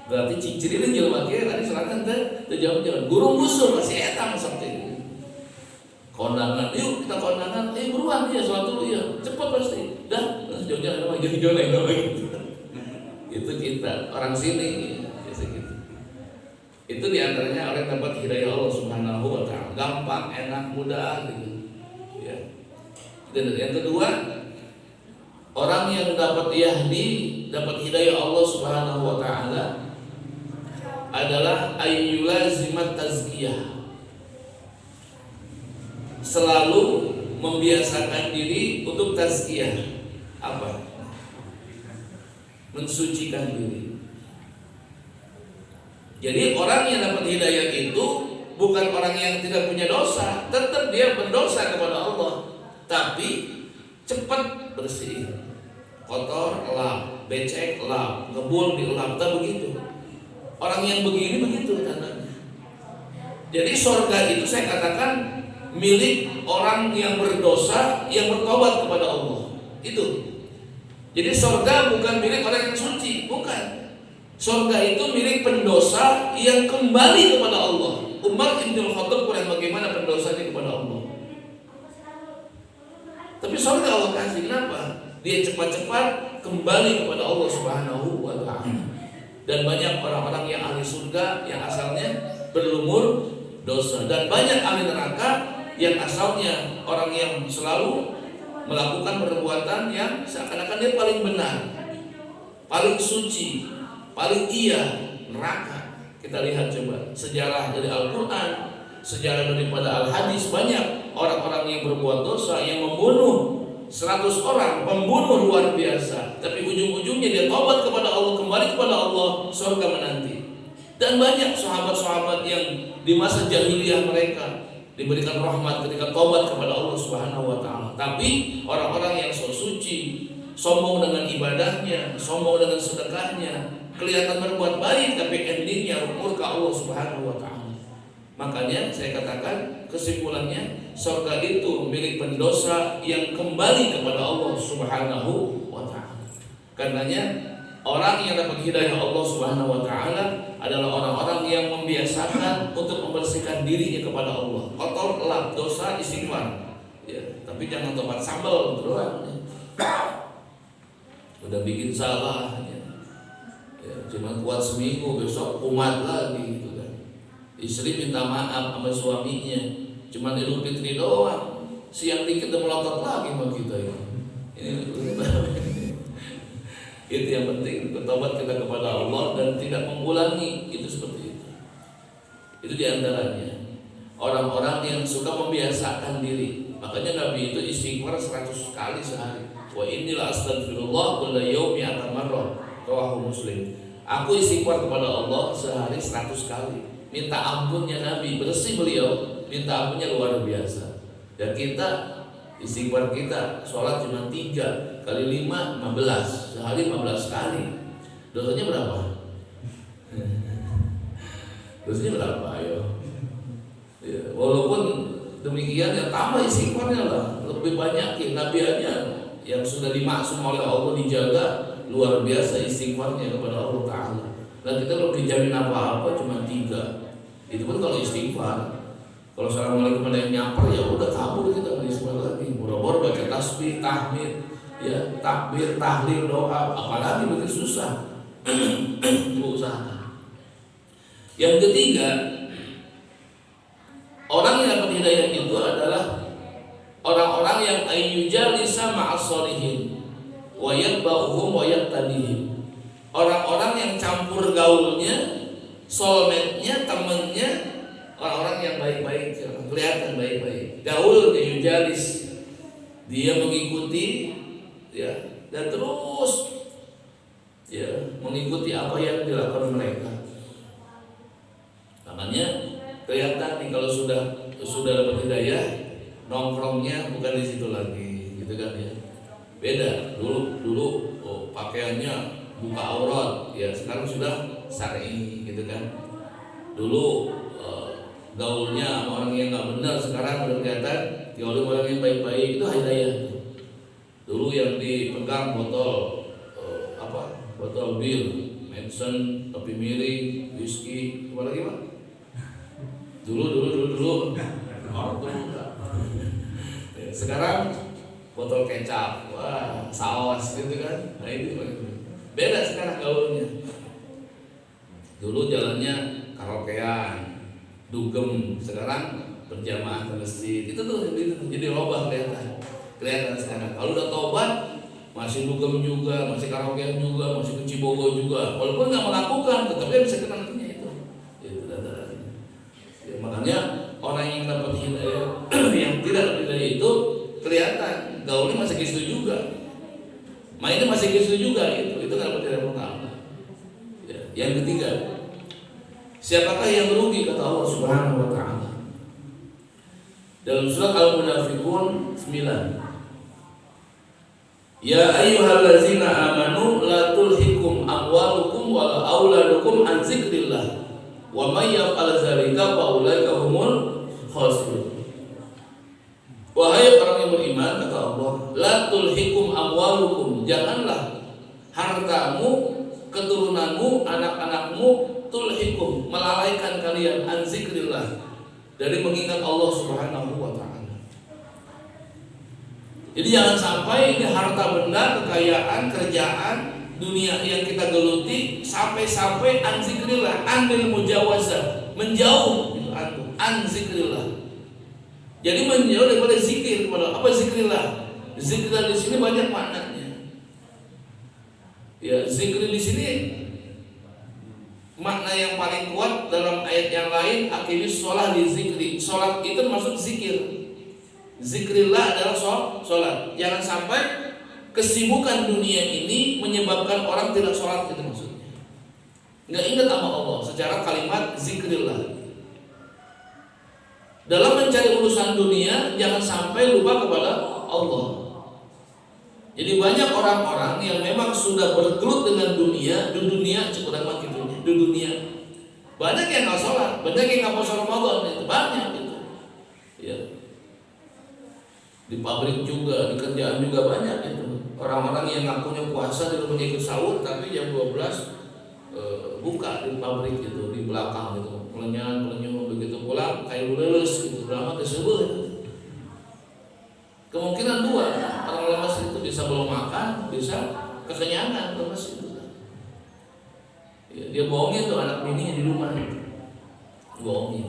Berarti ciri ini jelema kieu tadi sholatnya teh jauh-jauh. Guru musuh masih eta seperti kondangan. Yuk kita kondangan. Buruan ya sholat dulu ya. Cepat pasti. Dah jauh-jauh sama jauh-jauh gitu. Itu kita orang sini biasa gitu. Itu diantaranya orang dapat hidayah Allah Subhanahu wa taala. Gampang, enak, mudah gitu. Ya. Dan yang kedua, orang yang dapat dapat hidayah Allah Subhanahu wa taala adalah ayyulazimat tazkiyah. Selalu membiasakan diri untuk tazkiyah. Apa? Mensucikan diri. Jadi orang yang dapat hidayah itu bukan orang yang tidak punya dosa, tetap dia berdosa kepada Allah, tapi cepat bersih. Kotor elap, becek elap, ngebul dielap, tak begitu. Orang yang begini begitu tandanya. Jadi surga itu saya katakan milik orang yang berdosa yang bertobat kepada Allah. Itu. Jadi surga bukan milik orang yang suci, bukan. Surga itu milik pendosa yang kembali kepada Allah. Umar bin Khattab kurang bagaimana pendosanya kepada Allah. Tapi surga Allah kasih, kenapa? Dia cepat-cepat kembali kepada Allah Subhanahu wa taala. Dan banyak orang-orang yang ahli surga yang asalnya berlumur dosa, dan banyak ahli neraka yang asalnya orang yang selalu melakukan perbuatan yang seakan-akan dia paling benar, paling suci, paling iya, neraka. Kita lihat coba sejarah dari Al-Quran, sejarah daripada Al-Hadis, banyak orang-orang yang berbuat dosa, yang membunuh 100 orang, pembunuh luar biasa, tapi ujung-ujungnya dia tobat kepada Allah, kembali kepada Allah, surga menanti. Dan banyak sahabat-sahabat yang di masa jahiliyah mereka diberikan rahmat ketika tobat kepada Allah Subhanahu wa taala. Tapi orang-orang yang so suci, sombong dengan ibadahnya, sombong dengan sedekahnya, kelihatan berbuat baik tapi endingnya murka Allah Subhanahu wa taala. Makanya saya katakan kesimpulannya, surga itu milik pendosa yang kembali kepada Allah Subhanahu wa taala. Karenanya orang yang dapat hidayah Allah Subhanahu wa taala adalah orang-orang yang membiasakan untuk membersihkan dirinya kepada Allah. Kotor, elap, dosa, istighfar. Ya, tapi jangan tempat sambal doang. Udah bikin salah ya. Cuma kuat seminggu, besok kumat lagi gitu kan. Istri minta maaf sama suaminya, cuma Idul Fitri doang, siang dikit udah melotot lagi sama kita ya. Itu yang penting, bertobat kita kepada Allah dan tidak mengulangi itu seperti itu. Itu diantaranya orang-orang yang suka membiasakan diri. Makanya Nabi itu istighfar 100 kali sehari. Wa inni la astaghfirullah kulla yaumi atamarrah, rawahu Muslim. Aku istighfar kepada Allah sehari 100 kali. Minta ampunnya Nabi, bersih beliau, minta ampunnya luar biasa. Dan kita istighfar kita sholat cuma 3 kali 5, 15, sehari 15 kali. Dosanya berapa? Dosanya berapa? Ayo. Ya, walaupun demikian ya tambah istighfarnya lah, lebih banyak ya. Nabi aja yang sudah dimaksum oleh Allah dijaga luar biasa istighfarnya kepada Allah Ta'ala. Dan kita belum dijamin apa-apa cuma 3. Itu pun kalau istighfar. Kalau assalamualaikum ada yang nyamper ya udah kabur kita nggak istighfar lagi. Boro-boro baca tasbih, tahmid, ya takbir, tahlil, doa, apalagi begitu susah. Usahakan. Yang ketiga, orang yang dapat hidayah itu adalah orang-orang yang ayyujalisa ma'as sholihin wa yatba'uhum wa yattadihim. Orang-orang yang campur gaulnya, soulmate-nya, temennya orang-orang yang baik-baik, kelihatan baik-baik. Gaul yujalis, dia mengikuti ya, dan terus ya, mengikuti apa yang dilakukan mereka. Makanya kelihatan nih kalau sudah dapat hidayah, nongkrongnya bukan di situ lagi, gitu kan ya. Beda. Dulu pakaiannya buka aurat, ya sekarang sudah syar'i, gitu kan. Dulu gaulnya sama orang yang nggak benar, sekarang udah kelihatan gaulnya orang yang baik-baik. Itu hidayah. Dulu yang dipegang botol botol bir, Manson, topi miring, whisky, apa lagi Pak? Dulu. Sekarang botol kecap, wah saus gitu kan. Nah itu beda sekarang gaulnya. Dulu jalannya karaokean, dugem, sekarang berjamaah ke masjid. Itu jadi robah kelihatan sekarang. Kalau udah tobat masih dugem juga, masih karaokean juga, masih ke Cibogo juga. Walaupun nggak melakukan, tetap dia bisa kena nantinya itu. Itu data-datanya. Ya, makanya orang yang dapat hidayah, yang tidak dapat hidayah itu kelihatan gaulnya masih gitu juga, mainnya masih gitu juga. Itu nggak dapat hidayah pertama. Ya. Yang ketiga, siapakah yang merugi kata Allah Subhanahu Wa Taala dalam surat Al-Munafiqun 9. Ya ayyuhallazina amanu la tulhikum amwalukum wala auladukum an dzikrillah wa may yaf'al dzalika fa ulaika humul khasirun. Wahai orang yang beriman, kata Allah, la tulhikum amwalukum, janganlah hartamu, keturunanmu, anak-anakmu tulhikum, melalaikan kalian an dzikrillah, dari mengingat Allah Subhanahu wa taala. Jadi jangan sampai ini harta benda, kekayaan, kerjaan, dunia yang kita geluti sampai an zikrillah, anil mujawazah, menjauh gitu, an zikrillah. Jadi menjauh daripada zikir. Apa zikrillah? Zikrillah di sini banyak maknanya. Ya, zikir di sini makna yang paling kuat dalam ayat yang lain, aqimis shalah li zikri. Salat itu termasuk zikir. Zikrillah adalah sholat. Jangan sampai kesibukan dunia ini menyebabkan orang tidak sholat, itu maksudnya. Nggak ingat sama Allah secara kalimat zikrillah. Dalam mencari urusan dunia, jangan sampai lupa kepada Allah. Jadi banyak orang-orang yang memang sudah bergelut dengan dunia, di dunia cukup amat gitunya, di dunia. Banyak yang nggak sholat, banyak yang nggak puasa Ramadan, itu banyak itu. Ya. Di pabrik juga, di kerjaan juga banyak itu. Orang-orang yang ngakunya puasa di rumahnya ikut sahur, tapi jam 12 buka di pabrik itu, di belakang gitu, pelenyan begitu pulang kayak lulus gitu, drama tersebut. Kemungkinan dua, orang lemas itu bisa belum makan, bisa kekenyangan lemas itu. Ya, dia bohongin tuh anak bininya di rumah, bohongin.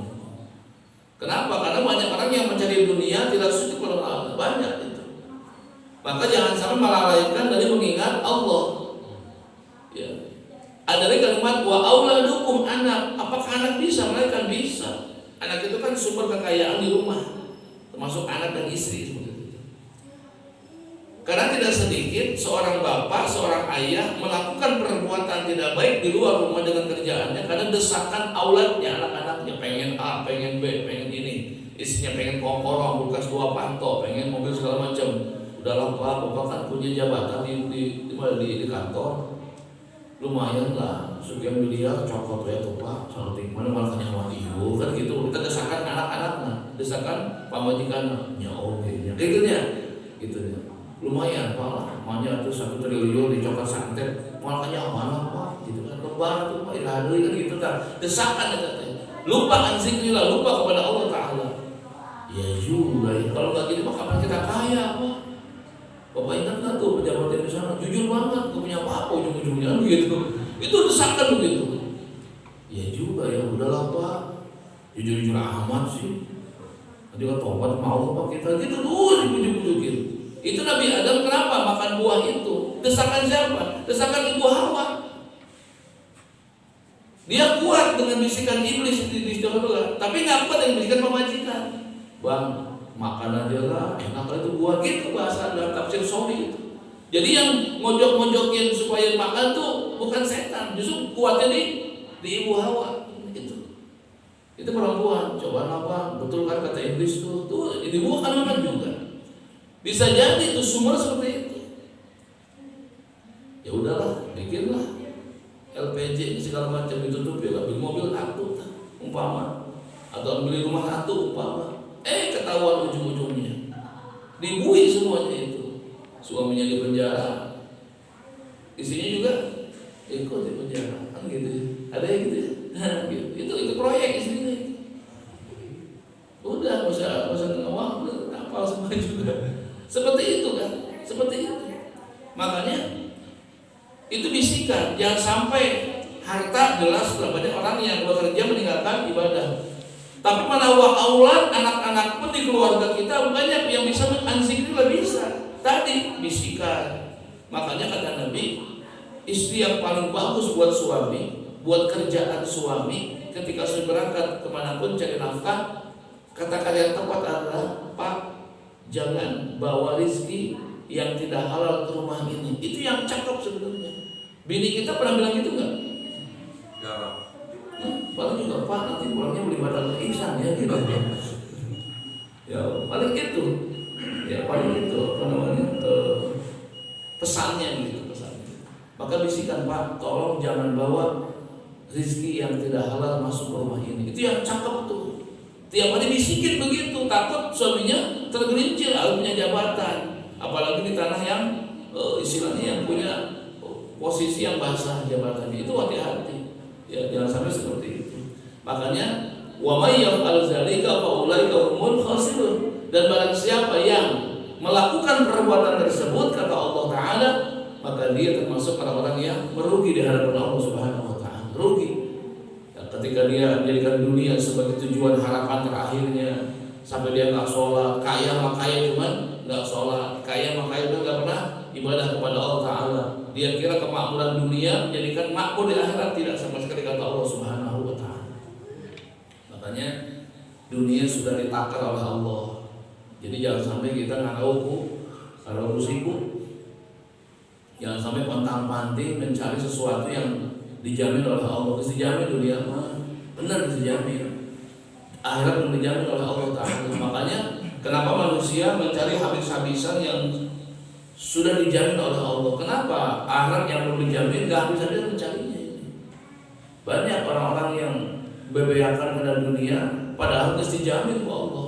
Kenapa? Karena banyak orang yang mencari dunia tidak suci kepada Allah, banyak itu. Maka jangan sampai melalaikan dari mengingat Allah. Ya. Ada lagi kalimat wa auladukum anak. Apakah anak bisa? Mereka bisa. Anak itu kan sumber kekayaan di rumah, termasuk anak dan istri seperti itu. Karena tidak sedikit seorang bapak, seorang ayah melakukan perbuatan tidak baik di luar rumah dengan kerjaannya karena desakan auladnya, anak-anaknya pengen A, pengen B, pengen ini, istrinya pengen komporong, kulkas 2 panto, pengen mobil segala macam. Udahlah Pak, bapak kan punya jabatan di kantor, lumayan lah, sekian miliar cokot ya tuh Pak, salting mana malah nyawa ibu kan gitu. Kita desakan anak-anaknya, desakan pamajikannya, oke, gitu ya. Lumayan Pak, namanya tuh 1 triliun di coklat santet, makanya mana Pak, gitu kan, lebar tuh Pak, ilahadui kan gitu kan, desakan ya katanya, lupa zikrillah, lupa kepada Allah Ta'ala. Ya juga ya, kalau nggak gitu mah kapan kita kaya Pak? Bapak ingat nggak tuh pejabat yang di sana, jujur banget, gak punya apa-apa ujung-ujungnya gitu, itu desakan begitu. Ya juga ya, udahlah Pak, jujur-jujur amat sih, nanti kan tobat mau Pak kita, gitu tuh ujung-ujungin. Itu Nabi Adam kenapa makan buah itu? Desakan siapa? Desakan ibu Hawa. Dia kuat dengan bisikan iblis di dalam, tapi nggak kuat dengan bisikan pemajikan. Bang, makan aja lah, enak itu buah gitu bahasa dalam tafsir Sori itu. Jadi yang ngojok-ngojokin supaya makan tuh bukan setan, justru kuatnya di ibu Hawa. Itu perempuan, coba apa? Betul kan kata iblis tuh ibu akan makan juga. Bisa jadi itu sumber seperti itu. Ya udahlah, bikinlah LPG segala macam ditutupi lah, beli mobil satu umpama, atau beli rumah satu umpama. Ketahuan ujung-ujungnya dibui semuanya itu. Suaminya di penjara, istrinya juga ikut di penjara, kan gitu ya. Ada yang gitu ya. Gitu. Itu proyek istrinya. Udah masa ngawang apa semua juga. Seperti itu kan, seperti itu. Makanya itu bisikan, jangan sampai harta jelas banyak orang yang bekerja meninggalkan ibadah. Tapi mana aulad anak-anak pun di keluarga kita banyak yang bisa menzikril bisa. Tadi bisikan. Makanya kata Nabi, istri yang paling bagus buat suami, buat kerjaan suami ketika sudah berangkat kemanapun cari nafkah, kata kalian tepat adalah, Pak, jangan bawa rizki yang tidak halal ke rumah ini. Itu yang cakep sebenarnya. Bini kita pernah bilang gitu nggak? Jarang. Paling juga, Pak, nanti pulangnya beli batal ihsan ya gitu. Ya paling itu, apa namanya, pesannya gitu, pesannya. Maka bisikan, Pak, tolong jangan bawa rizki yang tidak halal masuk ke rumah ini. Itu yang cakep tuh. Tiap hari bisikin begitu, takut suaminya tergelincir, harus punya jabatan, apalagi di tanah yang istilahnya yang punya posisi yang basah jabatannya. Itu hati-hati, ya jangan sampai seperti itu. Makanya wa may yaf'al dzalika fa ulaika humul khasirun. Dan barang siapa yang melakukan perbuatan tersebut, kata Allah Ta'ala, maka dia termasuk orang-orang yang merugi di hadapan Allah Subhanahu Wa Ta'ala. Rugi ketika dia menjadikan dunia sebagai tujuan harapan terakhirnya, sampai dia nggak sholat, kaya mah kaya cuman nggak sholat, kaya mah kaya nggak pernah ibadah kepada Allah Taala. Dia kira kemakmuran dunia menjadikan makmur di akhirat, tidak sama sekali, kata Allah Subhanahu Wa Taala. Makanya dunia sudah ditakar oleh Allah. Jadi jangan sampai kita ngarau siku, jangan sampai pantang-panting mencari sesuatu yang dijamin oleh Allah. Dijamin dunia mah benar, dijamin. Akhirat belum dijamin oleh Allah Ta'ala. Makanya kenapa manusia mencari habis-habisan yang sudah dijamin oleh Allah? Kenapa akhirat yang belum dijamin gak habis-habisan mencarinya ini? Banyak orang-orang yang bebeakan pada dunia, padahal dijamin ke Allah.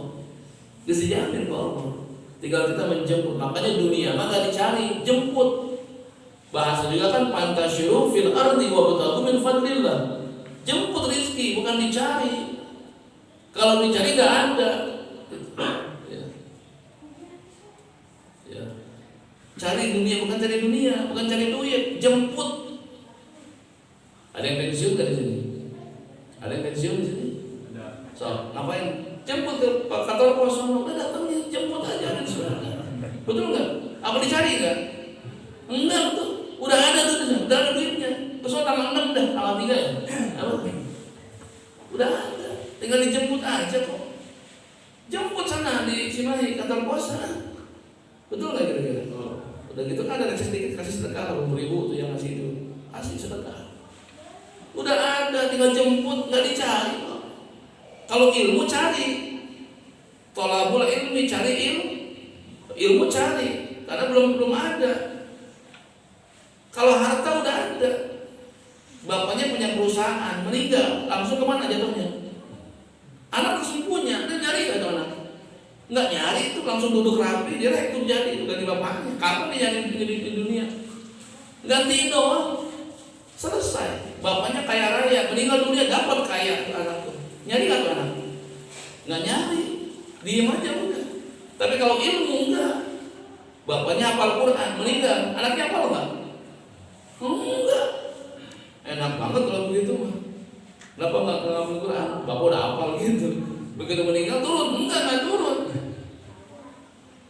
Dijamin ke Allah. Tinggal kita menjemput. Makanya dunia maka dicari, jemput. Bahasa juga kan pantasyiru fil ardi wa batagu min fadlillah. Jemput rizki, bukan dicari. Kalau dicari gak ada. Ya. Cari dunia, bukan cari dunia, bukan cari duit, jemput. Ada yang pensiun gak di sini? Ada yang pensiun di sini? Ada. So, ngapain? Jemput ke kantor pos, udah datangnya, jemput aja ada di sana. Betul nggak? Apa dicari nggak? Enggak tuh. Udah ada tuh, udah ada duitnya. Pesawat tanggal 6 dah, tanggal 3 ya. Apa? Udah ada, tinggal dijemput aja kok. Jemput sana di Cimahi kantor pos sana. Betul nggak kira-kira? Udah gitu kan ada sedikit kasih sedekah 20.000 tuh yang ngasih itu, kasih sedekah. Udah ada, tinggal jemput, nggak dicari kok. Kalau ilmu cari, tolabul ilmi, cari ilmu cari, karena belum ada. Kalau harta udah ada, bapaknya punya perusahaan, meninggal, langsung kemana jatuhnya? Anak langsung punya, dan nyari nggak tuh anak? Nggak nyari, itu langsung duduk rapi, direktur jadi, itu ganti bapaknya. Kapan dia nyari di dunia? Gantiin doang, selesai. Bapaknya kaya raya, meninggal dunia dapat kaya anak tuh. Nyari nggak tuh anak? Nggak nyari, diem aja udah. Tapi kalau ilmu enggak, bapaknya hafal Quran, meninggal, anaknya hafal nggak? Enggak. Enak banget kalau begitu mah. Kenapa nggak ngapal Quran? Bapak udah hafal gitu. Begitu meninggal turun, nggak turun.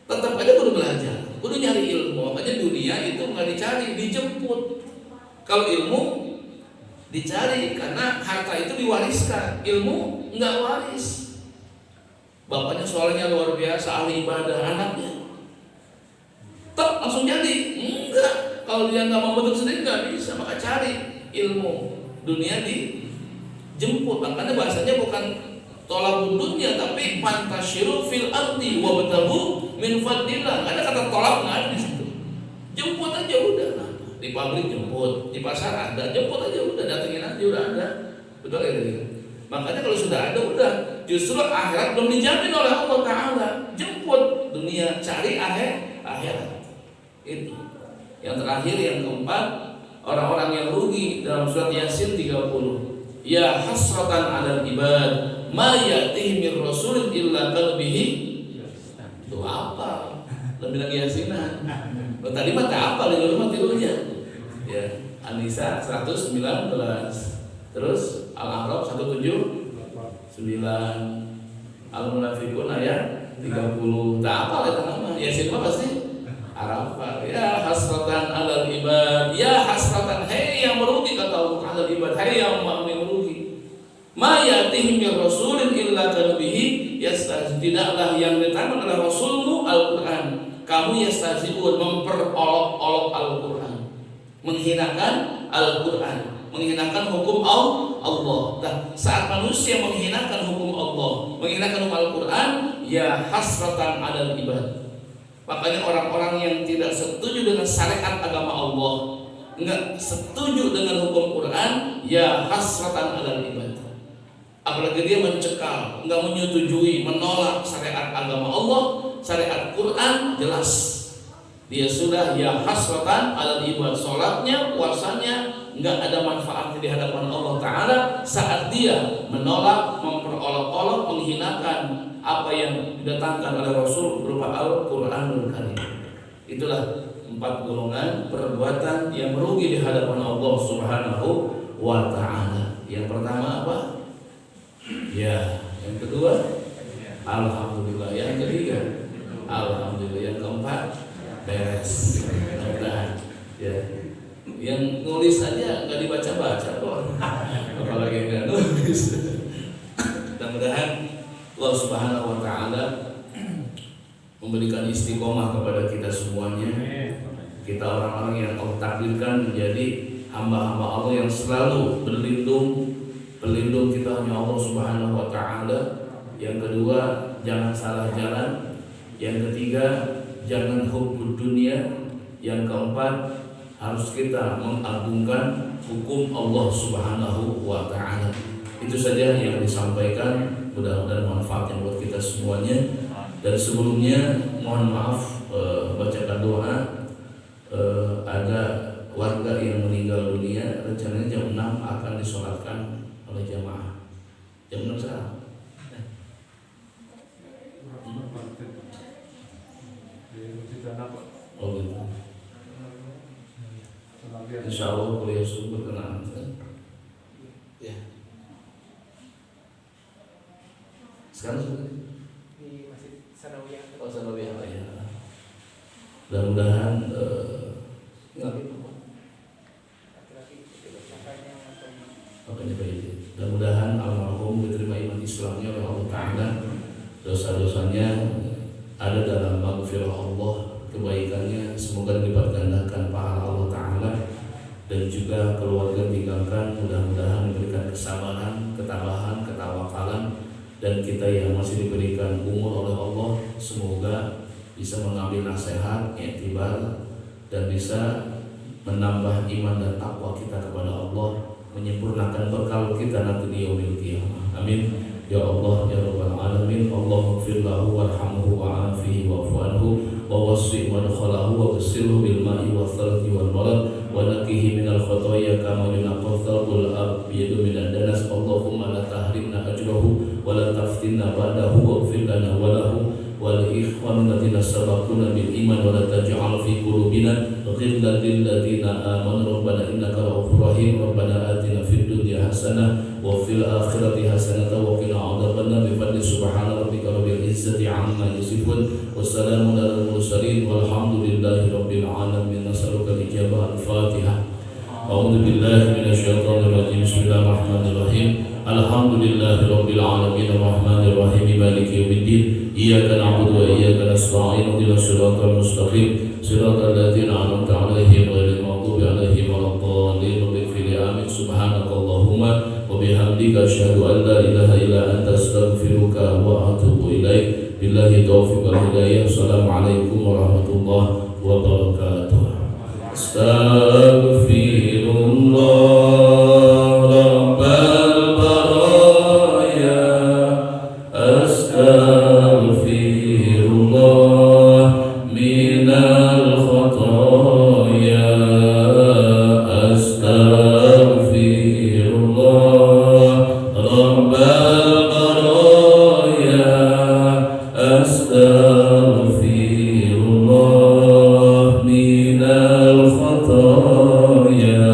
Tetap aja kudu belajar, kudu nyari ilmu. Makanya dunia itu nggak dicari, dijemput. Kalau ilmu dicari, karena harta itu diwariskan, ilmu nggak waris. Bapaknya soalnya luar biasa, ahli ibadah, anaknya tetap langsung jadi. Kalau dia nggak mau bentuk sendiri nggak bisa, maka cari ilmu dunia dijemput. Makanya bahasanya bukan tolabud dunya, tapi fantashiru fil ardi wabtaghu min fadlillah. Ada kata tolak nggak ada di situ. Jemput aja udah. Nah, di pabrik jemput, di pasar ada, jemput aja udah, datengin aja udah ada. Betul ya tadi. Makanya kalau sudah ada udah, justru akhirat belum dijamin oleh Allah Taala. Jemput dunia, cari akhirat. Itu. Yang terakhir, yang keempat, orang-orang yang rugi dalam surat Yasin 30. Ya hasratan 'alal ibad ma ya'tihim mir rasulin illa qalbihi. Itu apa? Lebih lagi Yasinan. Tadi mah tak apa, di rumah tidurnya. Ya, An-Nisa 119. Terus Al-A'raf 179. Al-Munafiqun ayat 30. Tak apa kata nama. Yasin mah pasti Arafah. Ya hasratan 'alal ibad. Ya hasratan, hei yang merugi kata Allah 'alal ibad. Hei yang merugi. Ma ya'tihim mir rasulin illa qalbihi yastahzi. Tidaklah yang datang adalah Rasulmu Al-Qur'an. Kamu yastahzi'un, memperolok-olok Al-Qur'an. Menghinakan Al-Qur'an, menghinakan hukum Allah. Nah, saat manusia menghinakan hukum Allah, menghinakan hukum Al-Quran, ya hasratan 'alal ibad. Makanya orang-orang yang tidak setuju dengan syariat agama Allah, enggak setuju dengan hukum Quran, ya hasratan 'alal ibad. Apalagi dia mencekal, enggak menyetujui, menolak syariat agama Allah, syariat Quran jelas. Dia sudah ya hasratan 'alal ibad. Salatnya, puasanya enggak ada manfaatnya di hadapan Allah Ta'ala saat dia menolak, memperolok-olok, menghinakan apa yang didatangkan oleh Rasul berupa Al-Quranul Karim. Itulah 4 golongan perbuatan yang merugi di hadapan Allah Subhanahu wa Ta'ala. Yang pertama apa? Ya. Yang kedua, alhamdulillah. Yang ketiga, alhamdulillah. Yang keempat, beres. Mudah-mudahan. Ya. Yang nulis aja nggak dibaca-baca kok, apalagi nggak nulis. Mudah-mudahan Allah Subhanahu wa Ta'ala memberikan istiqomah kepada kita semuanya. Kita orang-orang yang Allah takdirkan menjadi hamba-hamba Allah yang selalu pelindung kita hanya Allah Subhanahu wa Ta'ala. Yang kedua, jangan salah jalan. Yang ketiga, jangan hubbud dunia. Yang keempat, harus kita mengagungkan hukum Allah Subhanahu wa Ta'ala. Itu saja yang disampaikan, mudah-mudahan manfaatnya buat kita semuanya. Dan sebelumnya mohon maaf, bacakan doa. Ada warga yang meninggal dunia, rencananya jam 6 akan disolatkan oleh jamaah. Jam 6 saat. Oh gitu. Insya Allah kuliah subuh berkenan. Ya. Sekarang sudah di Masjid Sanawiyah. Oh, Sanawiyah ya. Mudah-mudahan mudah-mudahan almarhum diterima iman Islamnya oleh Allah Ta'ala. Dosa-dosanya ada dalam maghfirah Allah, kebaikannya semoga dilipat gandakan pahala Allah Ta'ala. Dan juga keluarga tinggalkan mudah-mudahan diberikan kesabaran, ketabahan, ketawakalan. Dan kita yang masih diberikan umur oleh Allah, semoga bisa mengambil nasihat, i'tibar, dan bisa menambah iman dan takwa kita kepada Allah, menyempurnakan bekal kita nanti di yaumil qiyamah. Amin. Ya Allah, ya Rabbal Alamin. Allahumma ighfir lahu warhamhu wa'afihi wa'fu anhu wa wasi' madkhalahu wa ghsilhu bil ma'i wa thalji wal barad wa naqihi minal khotoya kama yunaqqa thawbul abyadu minad danas. Allahumma la tahrimna ajrahu wa la taftinna ba'dahu waghfir lana wa lahu wal ikhwan alladziina sabaquna bil iman wa la taj'al fi qulubina ghillan lil ladziina amanu rabbana innaka ra'ufur rahim. Rabbana atina fid dunya hasanah wa fil akhirati hasanatan wa qina adzabannar. Bi fadli subhana rabbika rabbil izzati 'amma yasifun wa salamun alal mursalin walhamdulillahi rabbil alamin. Nas'aluka al-ijabah. Al-Fatihah. A'udzu billahi minasy syaithanir rajim. Bismillahirrahmanirrahim. Alhamdulillahi rabbil alamin arrahmanir rahim maliki yaumiddin. Iyyaka na'budu wa iyyaka nasta'in. Ihdinas siratal mustaqim. Siratal ladzina an'amta 'alaihim ghairil Subhanakallahumma wa bihamdika asyhadu an la ilaha illa anta astaghfiruka wa atubu ilaik. Billahi taufiq wal hidayah. Assalamualaikum warahmatullahi wabarakatuh. Astaghfirullah rabbal baraya, astaghfirullah minal khataya, astaghfirullah rabbal baraya, astaghfirullah minal khataya.